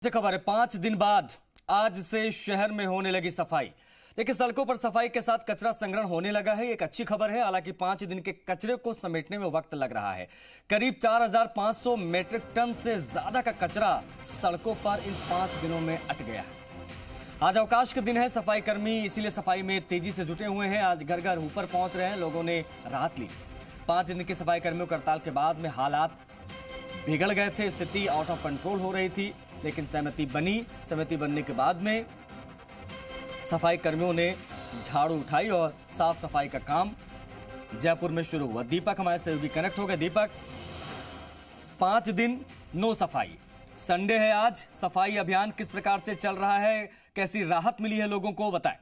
से खबर है 5 दिन बाद आज से शहर में होने लगी सफाई। देखिए, सड़कों पर सफाई के साथ कचरा संग्रहण होने लगा है। एक अच्छी खबर है। हालांकि 5 दिन के कचरे को समेटने में वक्त लग रहा है। करीब 4500 मीट्रिक टन से ज्यादा का कचरा सड़कों पर इन 5 दिनों में अट गया है। आज अवकाश के दिन है। सफाई कर्मी इसीलिए सफाई में तेजी से जुटे हुए हैं। आज घर घर ऊपर पहुंच रहे हैं। लोगों ने राहत ली। 5 दिन के सफाई कर्मियों की हड़ताल के बाद में हालात बिगड़ गए थे। स्थिति आउट ऑफ कंट्रोल हो रही थी, लेकिन सहमति बनी। सहमति बनने के बाद में सफाई कर्मियों ने झाड़ू उठाई और साफ सफाई का काम जयपुर में शुरू हुआ। दीपक हमारे सहयोगी कनेक्ट हो गए। दीपक, 5 दिन नो सफाई, संडे है आज। सफाई अभियान किस प्रकार से चल रहा है, कैसी राहत मिली है लोगों को, बताएं।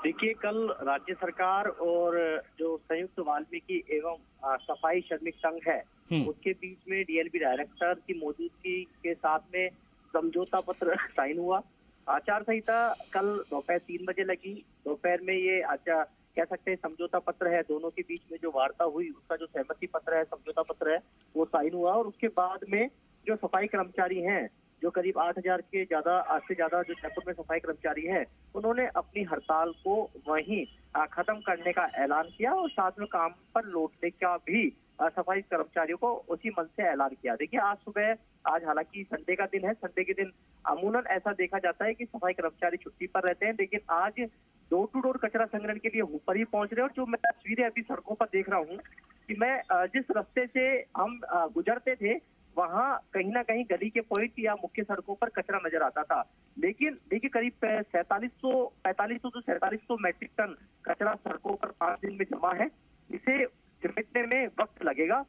देखिए, कल राज्य सरकार और जो संयुक्त वाल्मीकि एवं सफाई श्रमिक संघ है उसके बीच में डीएलबी डायरेक्टर की मौजूदगी के साथ में समझौता पत्र साइन हुआ। आचार संहिता कल दोपहर 3 बजे लगी। दोपहर में ये कह सकते हैं समझौता पत्र है, दोनों के बीच में जो वार्ता हुई उसका जो सहमति पत्र है, समझौता पत्र है, वो साइन हुआ। और उसके बाद में जो सफाई कर्मचारी हैं, जो करीब 8000 के से ज्यादा जो जयपुर में सफाई कर्मचारी हैं, उन्होंने अपनी हड़ताल को वहीं खत्म करने का ऐलान किया और साथ में काम पर लौटने का भी सफाई कर्मचारियों को उसी मन से ऐलान किया। देखिए, आज हालांकि संडे का दिन है। संडे के दिन अमूमन ऐसा देखा जाता है कि सफाई कर्मचारी छुट्टी पर रहते हैं, लेकिन आज डोर टू डोर कचरा संग्रहण के लिए ऊपर ही पहुंच रहे हैं। और जो मैं तस्वीरें अभी सड़कों पर देख रहा हूँ कि मैं जिस रास्ते से हम गुजरते थे वहां कहीं ना कहीं गली के पॉइंट या मुख्य सड़कों पर कचरा नजर आता था, लेकिन देखिए करीब 4700 मैट्रिक टन कचरा सड़कों पर 5 दिन में जमा है। इसे समेटने में वक्त लगेगा,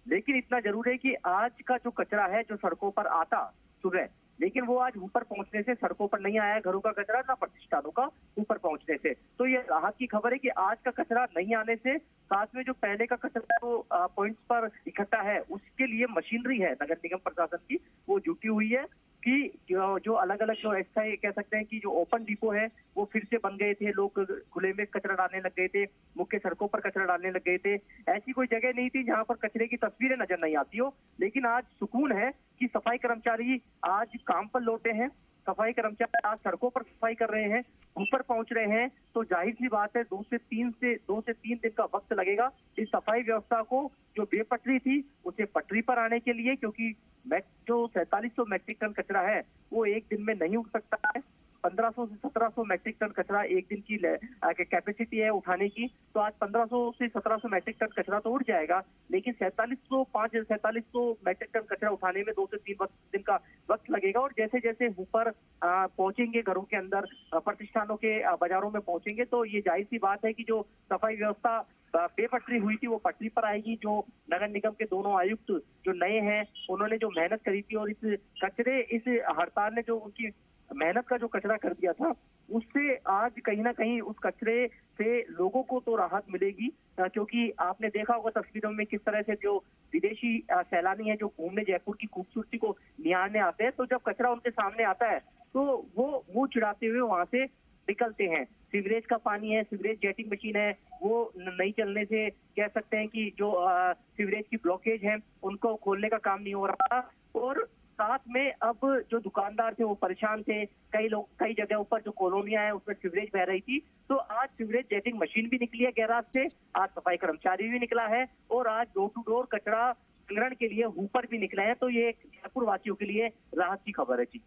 लेकिन इतना जरूर है कि आज का जो कचरा है जो सड़कों पर आता सुबह, लेकिन वो आज ऊपर पहुंचने से सड़कों पर नहीं आया, घरों का कचरा ना प्रतिष्ठानों का ऊपर पहुंचने से। तो ये राहत की खबर है कि आज का कचरा नहीं आने से साथ में जो पहले का कचरा तो पॉइंट्स पर इकट्ठा है, उसके लिए मशीनरी है नगर निगम प्रशासन की, वो जुटी हुई है कि जो अलग अलग जो ऐसा कह सकते हैं कि जो ओपन डिपो है वो फिर से बन गए थे। लोग खुले में कचरा डालने लग गए थे, मुख्य सड़कों पर कचरा डालने लग गए थे। ऐसी कोई जगह नहीं थी जहां पर कचरे की तस्वीरें नजर नहीं आती हो। लेकिन आज सुकून है कि सफाई कर्मचारी आज काम पर लौटे हैं। सफाई कर्मचारी आज सड़कों पर सफाई कर रहे हैं, ऊपर पहुंच रहे हैं। तो जाहिर सी बात है 2 से 3 दिन का वक्त लगेगा इस सफाई व्यवस्था को जो बेपटरी थी उसे पटरी पर आने के लिए, क्योंकि जो 4700 मैट्रिक टन कचरा है वो एक दिन में नहीं उठ सकता है। 1500 से 1700 मैट्रिक टन कचरा एक दिन की कैपेसिटी है उठाने की, तो आज 1500 से 1700 मैट्रिक टन कचरा तो उठ जाएगा, लेकिन 4700 मैट्रिक टन कचरा उठाने में 2 से 3 दिन का वक्त लगेगा। और जैसे जैसे ऊपर पहुंचेंगे, घरों के अंदर, प्रतिष्ठानों के बाजारों में पहुंचेंगे, तो ये जाहिर सी बात है कि जो सफाई व्यवस्था बेपटरी हुई थी वो पटरी पर आएगी। जो नगर निगम के दोनों आयुक्त जो नए हैं, उन्होंने जो मेहनत करी थी और इस हड़ताल ने जो उनकी मेहनत का जो कचरा कर दिया था, उससे आज कहीं ना कहीं उस कचरे से लोगों को तो राहत मिलेगी। क्योंकि आपने देखा होगा तस्वीरों में किस तरह से जो विदेशी सैलानी है जो घूमने जयपुर की खूबसूरती को निहारने आते हैं, तो जब कचरा उनके सामने आता है तो वो मुंह चिढ़ाते हुए वहां से निकलते हैं। सीवरेज का पानी है, सीवरेज जेटिंग मशीन है, वो नहीं चलने से कह सकते हैं कि जो सीवरेज की ब्लॉकेज है उनको खोलने का काम नहीं हो रहा। और साथ में अब जो दुकानदार थे वो परेशान थे। कई जगहों पर जो कॉलोनियां हैं उसमें सीवरेज बह रही थी, तो आज सीवरेज जेटिंग मशीन भी निकली है गैराज से, आज सफाई कर्मचारी भी निकला है और आज डोर टू डोर कचरा संग्रहण के लिए ऊपर भी निकला है। तो ये जयपुर वासियों के लिए राहत की खबर है। जी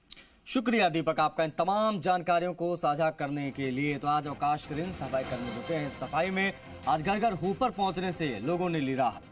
शुक्रिया दीपक आपका इन तमाम जानकारियों को साझा करने के लिए। तो आज अवकाश के दिन सफाई कर्मी जुटे हैं सफाई में। आज घर घर ऊपर पहुंचने से लोगों ने ली राहत।